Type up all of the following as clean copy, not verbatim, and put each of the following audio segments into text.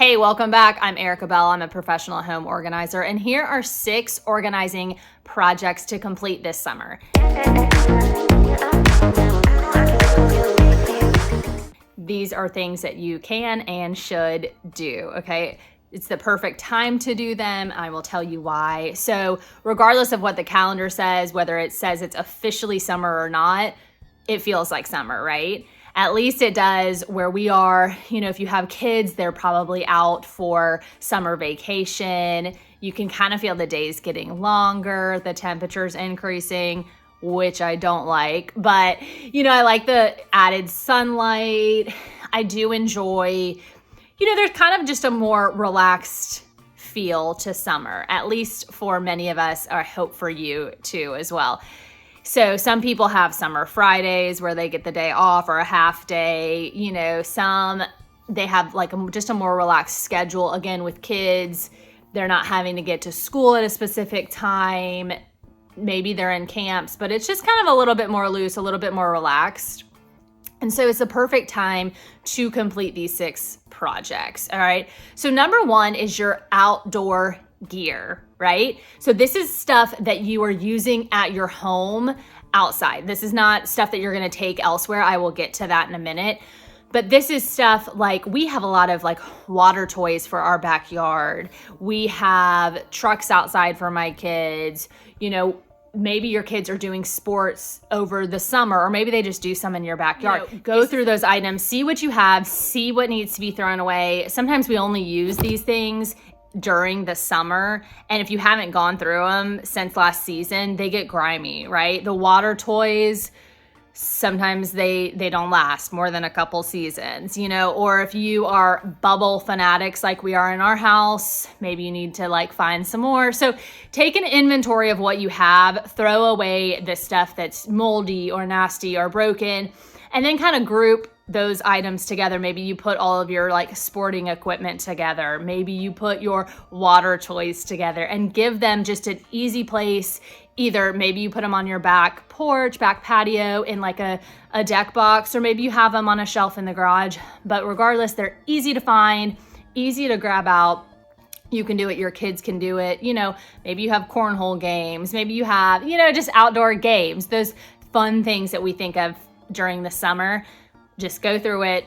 Hey, welcome back. I'm Erika Bell. I'm a professional home organizer, and here are 6 organizing projects to complete this summer. These are things that you can and should do, okay? It's the perfect time to do them. I will tell you why. So regardless of what the calendar says, whether it says it's officially summer or not, it feels like summer, right? At least it does where we are. You know, if you have kids, they're probably out for summer vacation. You can kind of feel the days getting longer, the temperatures increasing, which I don't like. But, you know, I like the added sunlight. I do enjoy, you know, there's kind of just a more relaxed feel to summer, at least for many of us. I hope for you too as well. So some people have summer Fridays where they get the day off or a half day. You know, some they have like just a more relaxed schedule. Again, with kids, they're not having to get to school at a specific time. Maybe they're in camps, but it's just kind of a little bit more loose, a little bit more relaxed. And so it's a perfect time to complete these 6 projects, all right? So number 1 is your outdoor gear, right? So this is stuff that you are using at your home outside. This is not stuff that you're gonna take elsewhere. I will get to that in a minute. But this is stuff like we have a lot of like water toys for our backyard. We have trucks outside for my kids. You know, maybe your kids are doing sports over the summer, or maybe they just do some in your backyard. You know, go through those items, see what you have, see what needs to be thrown away. Sometimes we only use these things during the summer, and if you haven't gone through them since last season, they get grimy, right? The water toys, sometimes they don't last more than a couple seasons, you know, or if you are bubble fanatics like we are in our house, maybe you need to like find some more. So take an inventory of what you have, throw away the stuff that's moldy or nasty or broken, and then kind of group those items together. Maybe you put all of your like sporting equipment together. Maybe you put your water toys together and give them just an easy place. Either maybe you put them on your back porch, back patio in like a deck box, or maybe you have them on a shelf in the garage. But regardless, they're easy to find, easy to grab out. You can do it, your kids can do it. You know, maybe you have cornhole games, maybe you have, you know, just outdoor games, those fun things that we think of during the summer. Just go through it,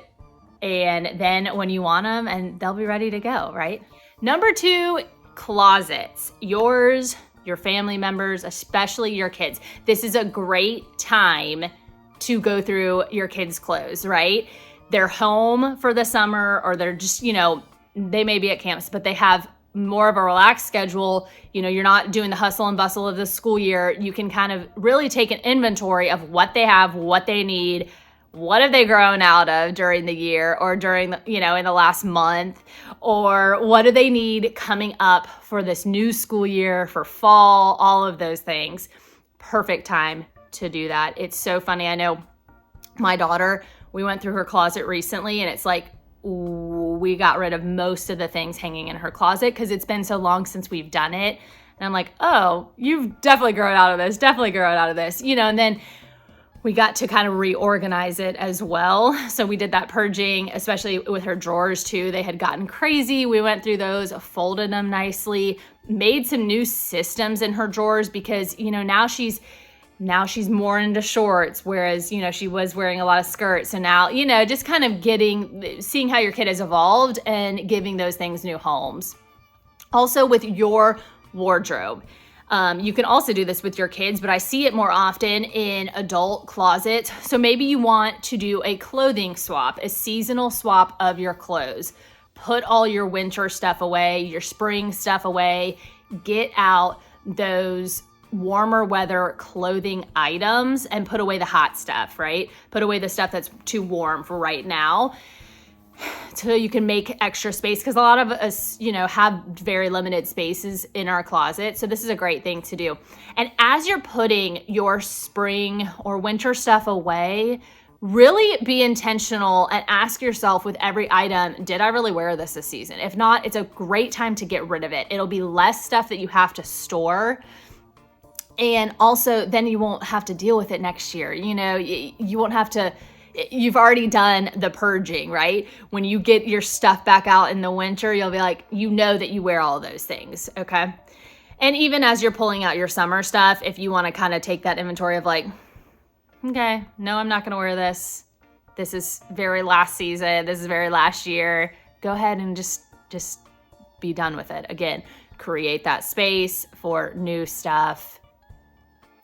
and then when you want them, and they'll be ready to go, right? Number 2, closets. Yours, your family members, especially your kids. This is a great time to go through your kids' clothes, right? They're home for the summer, or they're just, you know, they may be at camps, but they have more of a relaxed schedule. You know, you're not doing the hustle and bustle of the school year. You can kind of really take an inventory of what they have, what they need. What have they grown out of during the year, or during the, you know, in the last month, or what do they need coming up for this new school year, for fall, all of those things. Perfect time to do that. It's so funny. I know my daughter, we went through her closet recently, and it's like we got rid of most of the things hanging in her closet because it's been so long since we've done it. And I'm like, oh, you've definitely grown out of this, you know, and then we got to kind of reorganize it as well. So we did that purging, especially with her drawers too. They had gotten crazy. We went through those, folded them nicely, made some new systems in her drawers because, you know, now she's more into shorts, whereas, you know, she was wearing a lot of skirts. So now, you know, just kind of seeing how your kid has evolved and giving those things new homes. Also with your wardrobe. You can also do this with your kids, but I see it more often in adult closets. So maybe you want to do a clothing swap, a seasonal swap of your clothes. Put all your winter stuff away, your spring stuff away. Get out those warmer weather clothing items and put away the hot stuff, right? Put away the stuff that's too warm for right now, so you can make extra space, because a lot of us, you know, have very limited spaces in our closet. So this is a great thing to do. And as you're putting your spring or winter stuff away, really be intentional and ask yourself with every item, did I really wear this season? If not, it's a great time to get rid of it. It'll be less stuff that you have to store. And also then you won't have to deal with it next year. You know, you won't have to you've already done the purging, right? When you get your stuff back out in the winter, you'll be like, you know that you wear all of those things, okay? And even as you're pulling out your summer stuff, if you want to kind of take that inventory of like, okay, no, I'm not going to wear this. This is very last season. This is very last year. Go ahead and just be done with it. Again, create that space for new stuff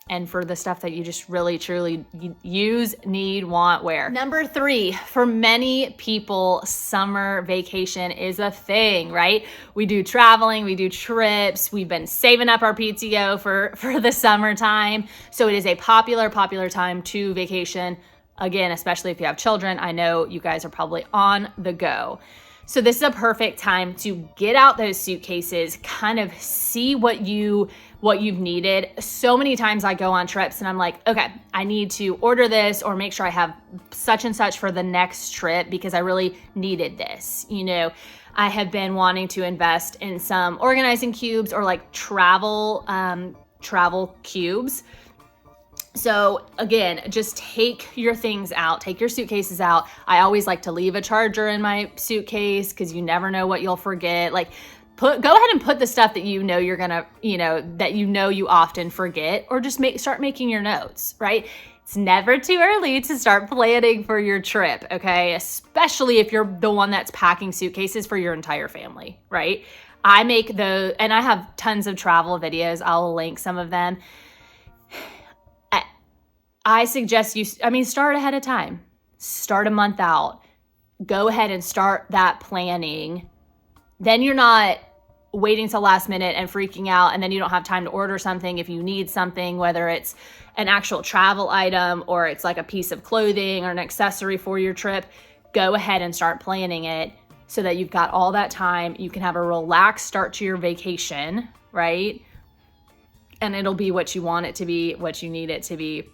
and for the stuff that you just really, truly use, need, want, wear. Number 3, for many people, summer vacation is a thing, right? We do traveling, we do trips, we've been saving up our PTO for the summertime. So it is a popular time to vacation. Again, especially if you have children, I know you guys are probably on the go. So this is a perfect time to get out those suitcases, kind of see what you've needed. So many times I go on trips and I'm like, okay, I need to order this or make sure I have such and such for the next trip because I really needed this. You know, I have been wanting to invest in some organizing cubes or like travel cubes. So again, just take your things out, take your suitcases out. I always like to leave a charger in my suitcase because you never know what you'll forget. Like go ahead and put the stuff that you know you're gonna, that you often forget, or just start making your notes, right? It's never too early to start planning for your trip, okay? Especially if you're the one that's packing suitcases for your entire family, right? I make and I have tons of travel videos. I'll link some of them. I suggest start ahead of time. Start a month out. Go ahead and start that planning. Then you're not waiting till last minute and freaking out, and then you don't have time to order something if you need something, whether it's an actual travel item or it's like a piece of clothing or an accessory for your trip. Go ahead and start planning it so that you've got all that time. You can have a relaxed start to your vacation, right? And it'll be what you want it to be, what you need it to be.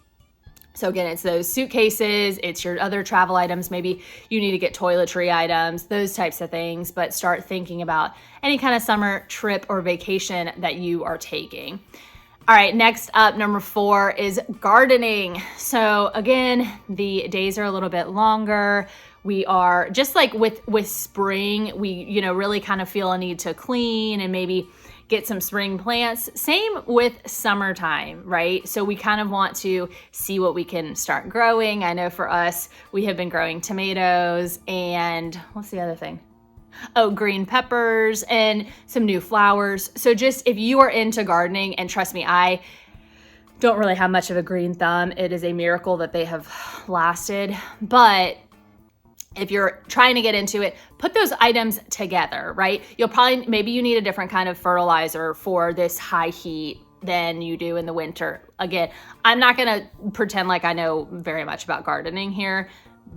So again, it's those suitcases, it's your other travel items. Maybe you need to get toiletry items, those types of things, but start thinking about any kind of summer trip or vacation that you are taking. All right, next up, number 4 is gardening. So again, the days are a little bit longer. We are just like with spring, we, really kind of feel a need to clean and maybe get some spring plants. Same with summertime, right? So we kind of want to see what we can start growing. I know for us, we have been growing tomatoes and what's the other thing? Oh, green peppers and some new flowers. So just if you are into gardening, and trust me, I don't really have much of a green thumb. It is a miracle that they have lasted. But if you're trying to get into it, put those items together, right? Maybe you need a different kind of fertilizer for this high heat than you do in the winter. Again, I'm not going to pretend like I know very much about gardening here,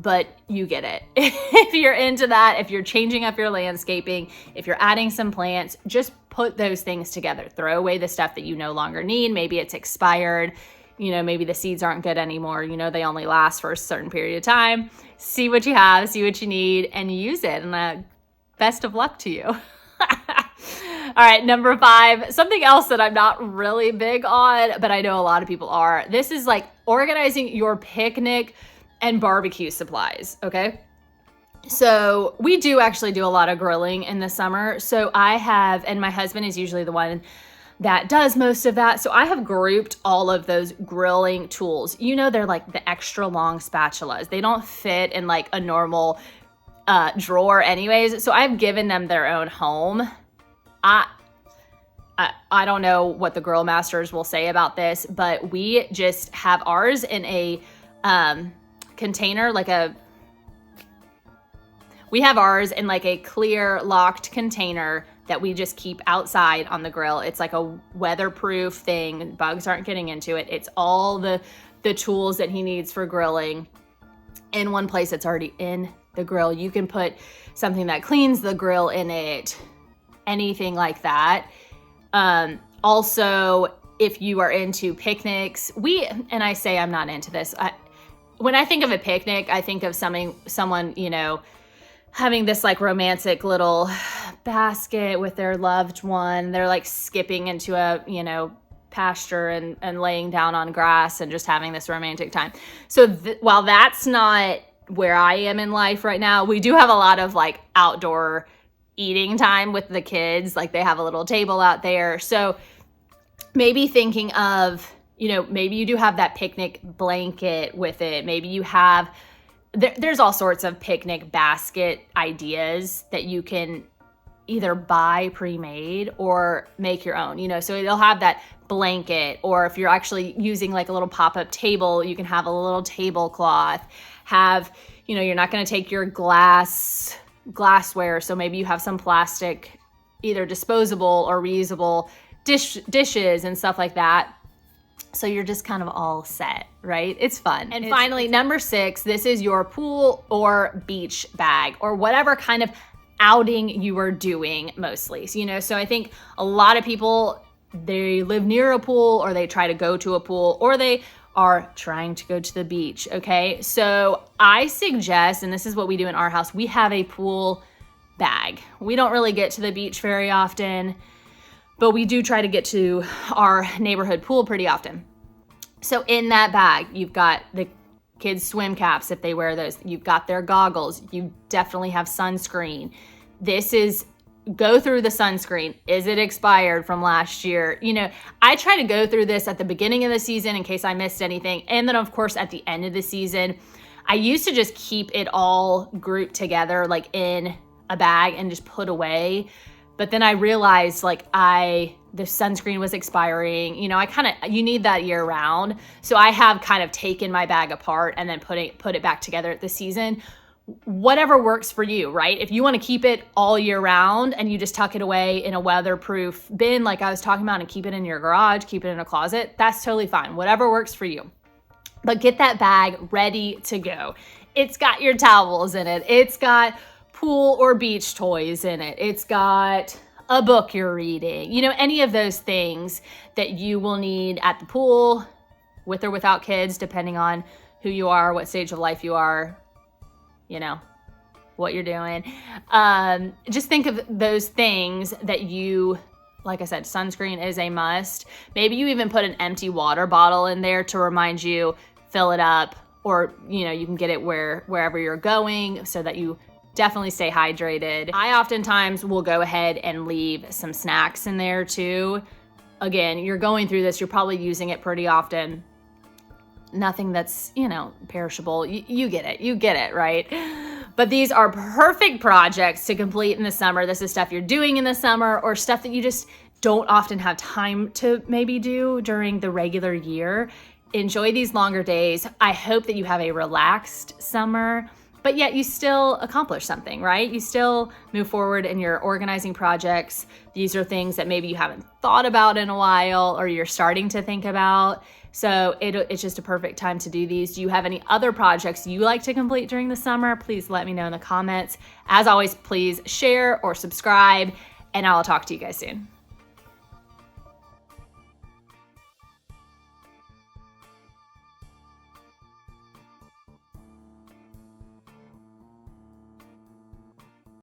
but you get it. If you're into that, if you're changing up your landscaping, if you're adding some plants, just put those things together. Throw away the stuff that you no longer need. Maybe it's expired. Maybe the seeds aren't good anymore. They only last for a certain period of time. See what you have, see what you need, and use it. And best of luck to you. All right, number 5, something else that I'm not really big on, but I know a lot of people are. This is like organizing your picnic and barbecue supplies, okay? So we do actually do a lot of grilling in the summer. So and my husband is usually the one that does most of that. So I have grouped all of those grilling tools. They're like the extra long spatulas. They don't fit in like a normal drawer anyways. So I've given them their own home. I don't know what the grill masters will say about this, but we just have ours in a container, we have ours in like a clear locked container that we just keep outside on the grill. It's like a weatherproof thing. Bugs aren't getting into it. It's all the tools that he needs for grilling in one place that's already in the grill. You can put something that cleans the grill in it, anything like that. Also, if you are into picnics, and I say I'm not into this. When I think of a picnic, I think of someone, having this like romantic little basket with their loved one. They're like skipping into a, pasture and laying down on grass and just having this romantic time. So while that's not where I am in life right now, we do have a lot of like outdoor eating time with the kids. Like they have a little table out there. So maybe thinking of, maybe you do have that picnic blanket with it. Maybe you have, there's all sorts of picnic basket ideas that you can either buy pre-made or make your own, so it'll have that blanket, or if you're actually using like a little pop-up table, you can have a little tablecloth, you're not going to take your glassware, so maybe you have some plastic, either disposable or reusable dishes and stuff like that. So you're just kind of all set, right? It's fun. And finally, number 6, this is your pool or beach bag, or whatever kind of outing you are doing mostly. So I think a lot of people, they live near a pool, or they try to go to a pool, or they are trying to go to the beach, okay? So I suggest, and this is what we do in our house, we have a pool bag. We don't really get to the beach very often, but we do try to get to our neighborhood pool pretty often. So in that bag, you've got the kids' swim caps if they wear those. You've got their goggles. You definitely have sunscreen. Go through the sunscreen. Is it expired from last year? I try to go through this at the beginning of the season in case I missed anything. And then of course at the end of the season, I used to just keep it all grouped together like in a bag and just put away. But then I realized like the sunscreen was expiring. You need that year round. So I have kind of taken my bag apart and then put it back together at the season. Whatever works for you, right? If you want to keep it all year round and you just tuck it away in a weatherproof bin like I was talking about, and keep it in your garage, keep it in a closet, that's totally fine. Whatever works for you. But get that bag ready to go. It's got your towels in it. It's got pool or beach toys in it. It's got a book you're reading. Any of those things that you will need at the pool, with or without kids, depending on who you are, what stage of life you are, what you're doing. Just think of those things that you, like I said, sunscreen is a must. Maybe you even put an empty water bottle in there to remind you, fill it up, or, you can get it wherever you're going so that you definitely stay hydrated. I oftentimes will go ahead and leave some snacks in there too. Again, you're going through this, you're probably using it pretty often. Nothing that's, perishable. You get it, right? But these are perfect projects to complete in the summer. This is stuff you're doing in the summer, or stuff that you just don't often have time to maybe do during the regular year. Enjoy these longer days. I hope that you have a relaxed summer, but yet you still accomplish something, right? You still move forward in your organizing projects. These are things that maybe you haven't thought about in a while, or you're starting to think about. So it's just a perfect time to do these. Do you have any other projects you like to complete during the summer? Please let me know in the comments. As always, please share or subscribe, and I will talk to you guys soon.